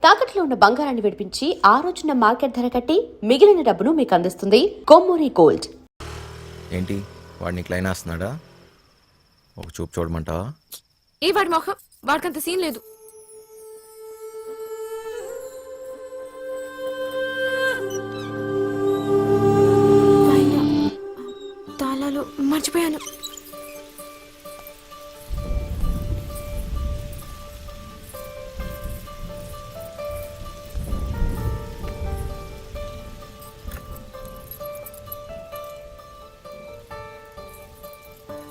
తాకట్లో ఉన్న బంగారాన్ని విడిపించి ఆ రోజున మార్కెట్ ధర కట్టి మిగిలిన డబ్బును మీకు అందిస్తుంది కొమ్మూరి గోల్డ్. ఏంటి వాడిని క్లైన్ వేస్తున్నాడా? ఒక చూపు చూడమంటావా? ఏ వాడి మొహం, వాడికంత సీన్ లేదు. తాళాలు మర్చిపోయాను.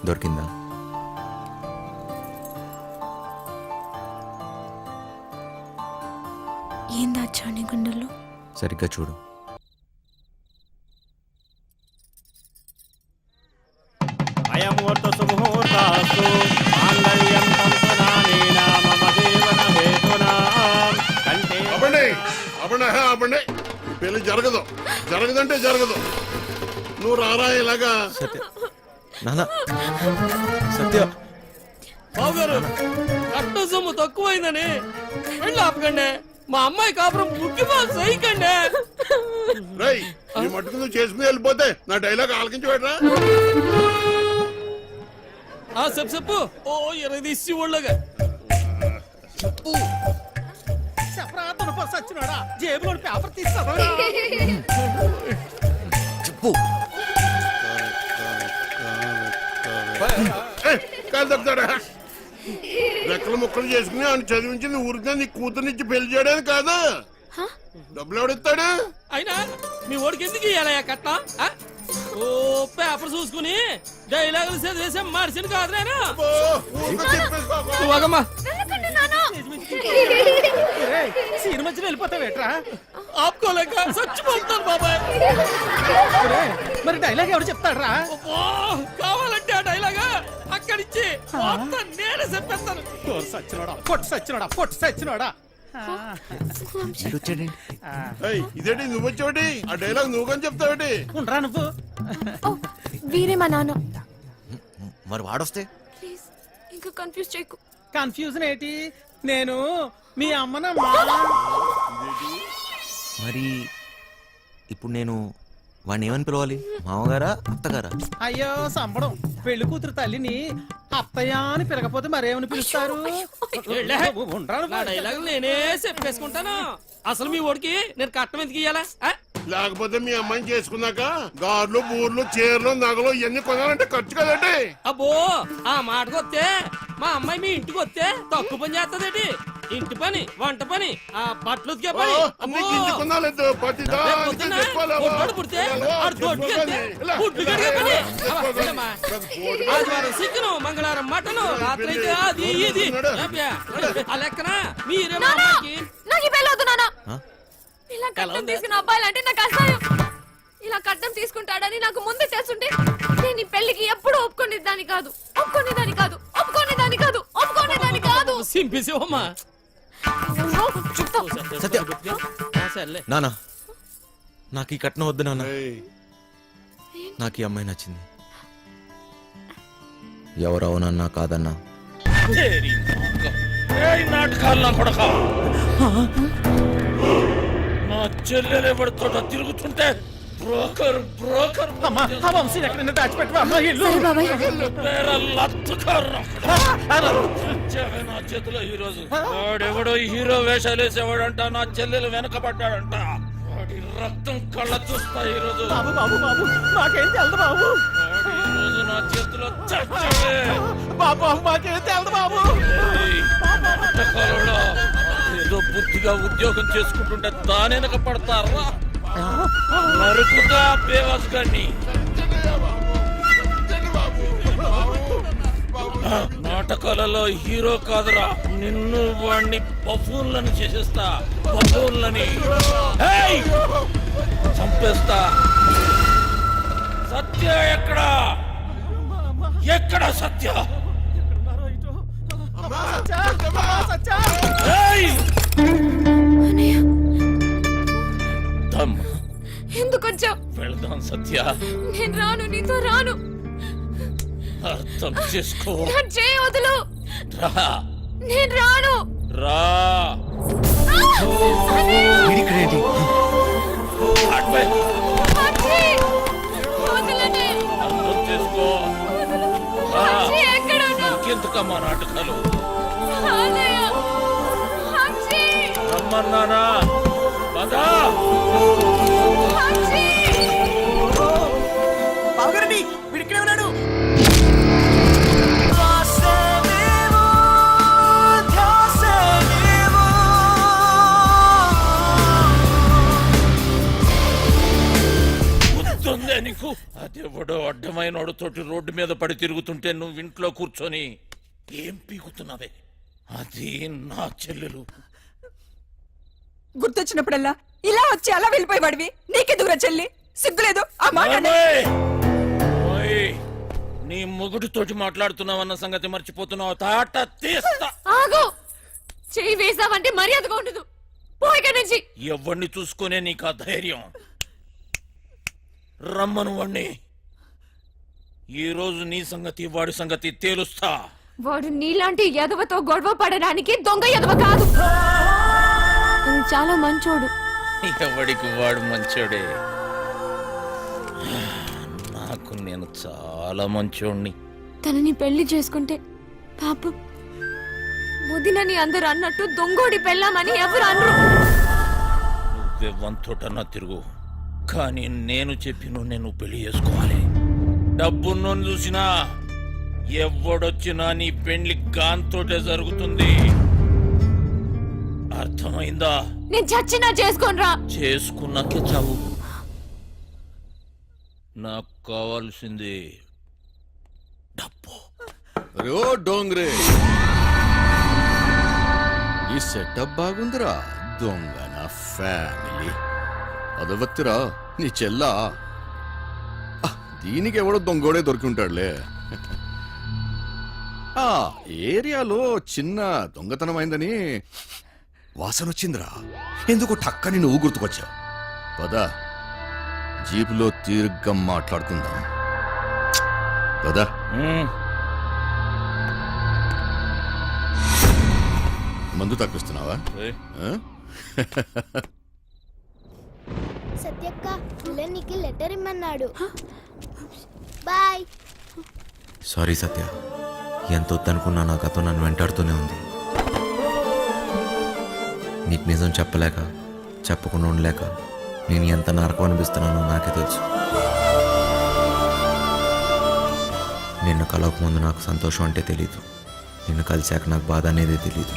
దొరికిందా? ఏం దాచావు నీ గుండెల్లో? సరిగ్గా చూడు. అయముహూర్త సుముహూర్తాస్తు మాంగళ్యం తంతునానేన మమ జీవన హేతునా కంటే. అబండి పెళ్లి జరగదంటే జరగదు. నువ్వు రారా ఇలాగా. సత్య నాన్న, సత్య బావగారు కట్ట సొమ్ము తక్కువైందని వెళ్ళి ఆపకండి. మా అమ్మాయి కాపురం ముఖ్యమా సైకండి. రై ఈ మట్టుకు నువ్వు చేసుకుని వెళ్ళిపోతే నా డైలాగ్ ఆలకించి పెట్టరా. చెప్పు. ఓ ఎరదీసి ఒళ్ళగా చెప్పు. సచ్చినాడా జేబులో పేపర్ తీస్తాడా? చెప్పు. కాదు తప్పుతాడా? రెక్కలు ముక్కలు చేసుకుని ఆయన చదివించింది ఊరికే నీ కూతురునిచ్చి పెళ్లి చేయడానికి కాదు. డబ్బులు ఎవడిస్తాడు? అయినా మీ ఓడికి ఎందుకు ఇయ్యాలయ్యా కట్నం? ఓ పేపర్ చూసుకుని డైలాగులు చదివేసే మనిషిని కాదు నేను. సినిమా వెళ్ళిపోతావేట్రా? ఆపుకోలేక చచ్చిపోతాను బాబాయ్. మరి డైలాగ్ ఎవరు చెప్తాడ్రా? కావాలంటే ఆ డైలాగ్ అక్కడిచ్చి నేనే చెప్పేస్తాను. పొట్టు సచ్చినోడా. ఇదేంటి నువ్వు వచ్చేవాటి? ఆ డైలాగ్ నువ్వు కానీ చెప్తావేటి? ఉండరా నువ్వు? వీరే మా నాన్న. మరి వాడొస్తే? ప్లీజ్ ఇంకా కన్ఫ్యూజ్ చేయకు. కన్ఫ్యూజన్ ఏంటి? నేను మీ అమ్మన. మరి ఇప్పుడు నేను వాడిని ఏమని పిలవాలి? మామగారా, అత్తగారా? అయ్యో సంబడం, పెళ్లి కూతురు తల్లిని అత్తయ్య అని పిలకపోతే మరేమని పిలుస్తారు? డైలాగ్ నేనే చెప్పేసుకుంటాను. అసలు మీ ఓడికి నేను కట్టం ఎందుకు ఇయ్యాలా? లేకపోతే మీ అమ్మాయిని చేసుకున్నాక గార్లు బూర్లు చీరలు నగలు ఇవన్నీ కొనాలంటే ఖర్చు కదండి. అబ్బో ఆ మాటకు వస్తే మా అమ్మాయి మీ ఇంటికి వస్తే తక్కువ పని చేస్తదేటి? ఇంటి పని, వంట పని, ఆ బట్టలు ఉతికే పని. ఆదివారం చికెను, మంగళవారం మటను, రాత్రి అయితే అది ఇది. ఆ లెక్కన మీరే మా అమ్మాయికి. నాకు పెళ్ళి వద్దు నాన్న. ఇలా కట్నం తీసుకున్న అబ్బాయిలంటే నాకు అసహ్యం. ఇలా కట్నం తీసుకుంటాడని నాకు ముందు తెలుసుంటే నేను ఈ పెళ్లికి ఎప్పుడు ఒప్పుకునేదాన్ని కాదు. సింపిసివమ్మా. నానా, నాకు ఈ కట్నం వద్దు నాన్న. నాకు ఈ అమ్మాయి నచ్చింది. ఎవరవునన్నా కాదన్నా నాటకాల్లో కొడక నా చెల్లెలు ఎవరితో తిరుగుతుంటే బ్రోకర్ వంశీ ఎక్కడైనా దాచిపెట్టవా? నా చేతిలో ఈ రోజు వాడెవడో హీరో వేషాలు వేసేవాడంట. నా చెల్లెలు వెనకబడ్డాడంట. వాడి రక్తం కళ్ళ చూస్తా ఈ రోజు. బాబు బాబు బాబు మాకేం తెలదు బాబు. ఈ రోజు నా చేతిలో బాబు మాకేం తెలదు బాబు. ఏదో బుద్ధిగా ఉద్యోగం చేసుకుంటుంటే దాని వెనక పడతారా? నరుకుతా బేవాస్ గాన్ని. నాటకాలలో హీరో కాదురా, నిన్ను వాణ్ణి బఫూన్లని చేసేస్తా. బఫూన్లని చంపేస్తా. సత్య ఎక్కడా? సత్య? ఎందుకు వచ్చావు? వెళ్దాం సత్య. నేను రాను, నీతో రాను. అర్థం చేసుకో. చేయి వదులు. రా. నేను రాను. రా. వీడిక్కడేంటి? అటువై. వంశీ! వదలనే! అర్థం చేసుకో. వంశీ, ఎక్కడున్నావు? ఇంకెందుకమ్మా నాటకాలు? అన్నయ్య! వంశీ! రమ్మన్నానా? పదా. వంశీ! బావగారండి వీడు ఇక్కడే ఉన్నాడు. గుర్తుందే నీకు? అదెవడో అడ్డమైన తోటి రోడ్డు మీద పడి తిరుగుతుంటే నువ్వు ఇంట్లో కూర్చొని ఏం పీకుతున్నావే? అది నా చెల్లెలు. గుర్తొచ్చినప్పుడల్లా ఇలా వచ్చి అలా వెళ్ళిపోయేవాడివి. నీకెందుకురా చెల్లి? సిగ్గులేదు ఆ మాట అన్న- ఓయ్! ఓయ్! నీ మొగుడితోటి మాట్లాడుతున్నావన్న సంగతి మర్చిపోతున్నావు. తాట తీస్తా. ఆగు! చెయ్యి వేసావంటే మర్యాదగా ఉండదు. పో ఇక్కడి నుంచి. ఎవరిని చూసుకునే నీకు ఆ ధైర్యం? రమ్మను వాణ్ణి. ఈ రోజు నీ సంగతి వాడి సంగతి తేలుస్తా. వాడు నీలాంటి ఎదవతో గొడవ పడడానికి దొంగ ఎదవ కాదు. తను చాలా మంచోడు. ఎవడికి వాడు మంచోడే. నాకు నేను చాలా మంచోడిని. తనని పెళ్లి చేసుకుంటే పాపం వదినని అందరు అన్నట్టు దొంగోడి పెళ్ళామని ఎవరు అనరు. నువ్వే వంతోటన్నా తిరుగు, కానీ నేను చెప్పిన నేను పెళ్లి చేసుకోవాలి. డబ్బున్నోని చూసినా ఎవడొచ్చినా నీ పెళ్లి గాంతోటే జరుగుతుంది. అర్థమైందా? నేను చచ్చినా చేసుకోనరా. చేసుకున్నాకే చావు. నాకు కావాల్సింది డబ్బు. రో డోంగ్రే, ఈ సెటప్ బాగుందిరా. దొంగ నా ఫ్యామిలీ అదవత్తిరా నీ చెల్లా. దీనికి ఎవడో దొంగోడే దొరికి ఉంటాడులే. ఆ ఏరియాలో చిన్న దొంగతనం అయిందని వాసన వచ్చిందిరా. ఎందుకు టక్కని నువ్వు గుర్తుకొచ్చావు? పదా జీపులో తీర్ఘంగా మాట్లాడుకుందాం. పదా. మ్మ్. మందు తప్పిస్తున్నావా? ఏయ్, సత్యక్క నీకు లెటర్ ఇమ్మన్నాడు. బాయ్. సారీ సత్య, ఎంత వద్దనుకున్నా నా గతం నన్ను వెంటాడుతూనే ఉంది. నీకు నిజం చెప్పలేక, చెప్పకుండా ఉండలేక నేను ఎంత నరకం అనిపిస్తున్నానో నాకే తెలుసు. నిన్ను కలవకముందు నాకు సంతోషం అంటే తెలీదు, నిన్ను కలిశాక నాకు బాధ అనేది తెలీదు.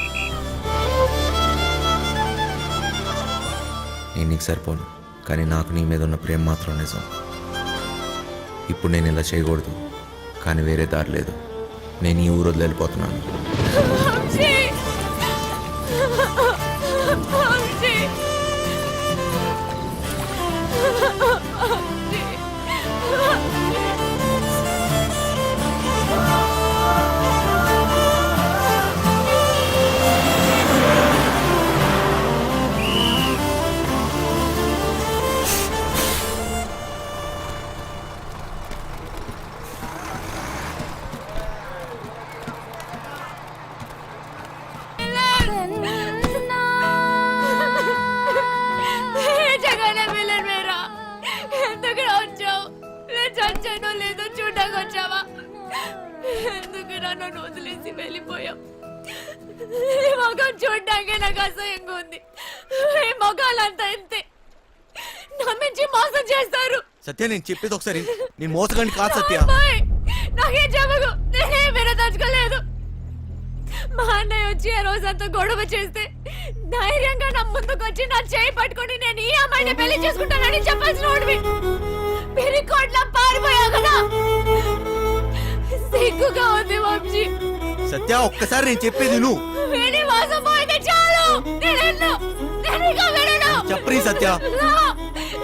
నేను నీకు సరిపోను, కానీ నాకు నీ మీద ఉన్న ప్రేమ మాత్రం నిజం. ఇప్పుడు నేను ఇలా చేయకూడదు, కానీ వేరే దారి లేదు. నేను ఈ ఊరు వదిలి వెళ్ళిపోతున్నాను. వంశీ! వంశీ! జగనే విలన్ మేరా, ఎందుకు వచ్చావు? నేను చచ్చానో లేదో చూడడానికి వచ్చావా? ఎందుకు నన్ను వదిలేసి వెళ్ళిపోయావు? ఈ మొఖం చూడడానికి నాకు అసహ్యంగా ఉంది. ఈ మొఖాలంతా ఇంతే, నమ్మించి మోసం చేస్తారు. సత్య, నేను చెప్పేది ఒకసారి, నేను మోసగాని కాదు సత్య. అమ్మాయి, నాకేం చెప్పకు, నేనేం వినదలుచుకోలేదు. మా అన్నయ్య వచ్చి ఆ రోజంతా గొడవ చేస్తే ధైర్యంగా నా ముందుకు వచ్చి నా చేయి పట్టుకొని నేను ఈ అమ్మాయిని పెళ్లి చేసుకుంటానని చెప్పాల్సిన వాడివి. పిరికోట్లా పారిపోయావు కదా. సిగ్గుగా ఉంది వంశీ. సత్య, ఒక్కసారి నేను చెప్పేది నువ్వు. వీడి మోసం పోయితే చాలు. నేను ఇక వెళ్ళను. చెప్పరి సత్య. No,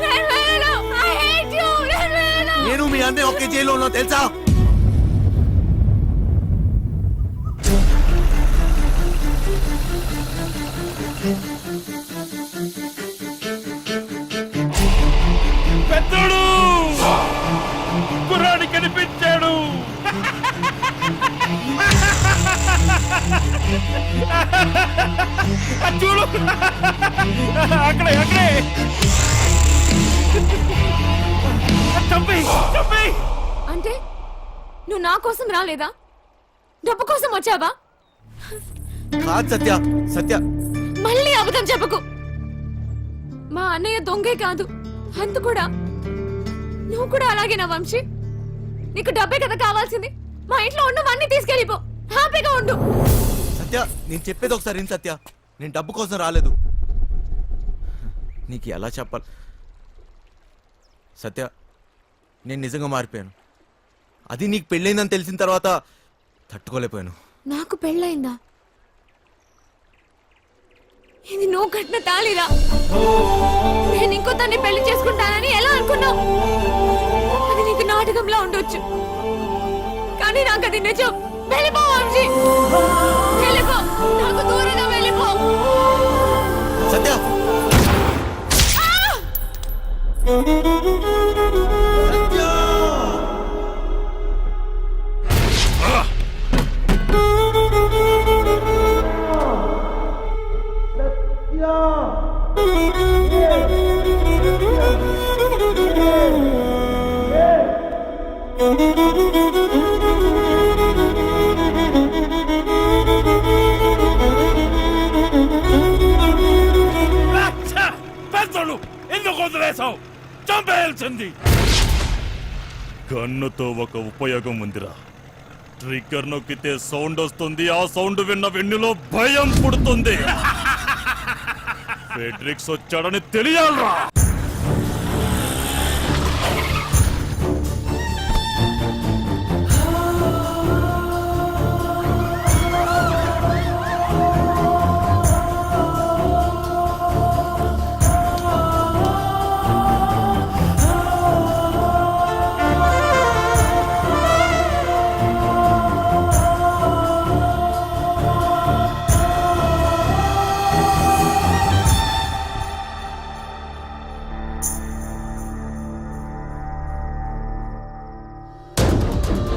నేను వెళ్ళను. I hate you. నేను వెళ్ళను. నేను మీ అన్నయ్య ఒకే జైల్లో ఉన్నా తెలుసా? పెద్దోడు కుర్రాడి కనిపించాడు. చూడు అక్కడే అక్కడే అంటే నువ్వు నా కోసం రాలేదా? డబ్బు కోసం వచ్చావా? కాదు సత్య, సత్య మళ్ళీ అబద్ధం చెప్పకు. మా అన్నయ్య దొంగే కాదు, అంత కూడా. నువ్వు కూడా అలాగేనా వంశీ? నీకు డబ్బే కదా కావాల్సింది. మా ఇంట్లో ఉన్నవన్నీ తీసుకెళ్ళిపో, హ్యాపీగా ఉండు. సత్య నేను చెప్పేది ఒకసారి విను సత్య, నేను డబ్బు కోసం రాలేదు. నీకు ఎలా చెప్పాలి సత్య, నేను నిజంగా మారిపోయాను. అది నీకు పెళ్ళైందని తెలిసిన తర్వాత తట్టుకోలేకపోయాను. నాకు పెళ్ళయిందా? ఇది నువ్వు కట్టిన తాళిరా. నేను ఇంకో తన్ని పెళ్లి చేసుకుంటానని ఎలా అనుకున్నావు? అది నీకు నాటకంలా ఉండొచ్చు, కానీ నాకు అది నిజం. వెళ్ళిపో వంశీ, వెళ్ళిపో, నాకు దూరంగా వెళ్ళిపో. సత్య పెద్దలు ఎందుకు వదిలేసావు? చంపేయాల్సింది. గన్నుతో ఒక ఉపయోగం ఉందిరా. ట్రిగ్గర్ నొక్కితే సౌండ్ వస్తుంది. ఆ సౌండ్ విన్న వెన్నులో భయం పుడుతుంది. ఫెడ్రిక్స్ వచ్చాడని తెలియాలరా.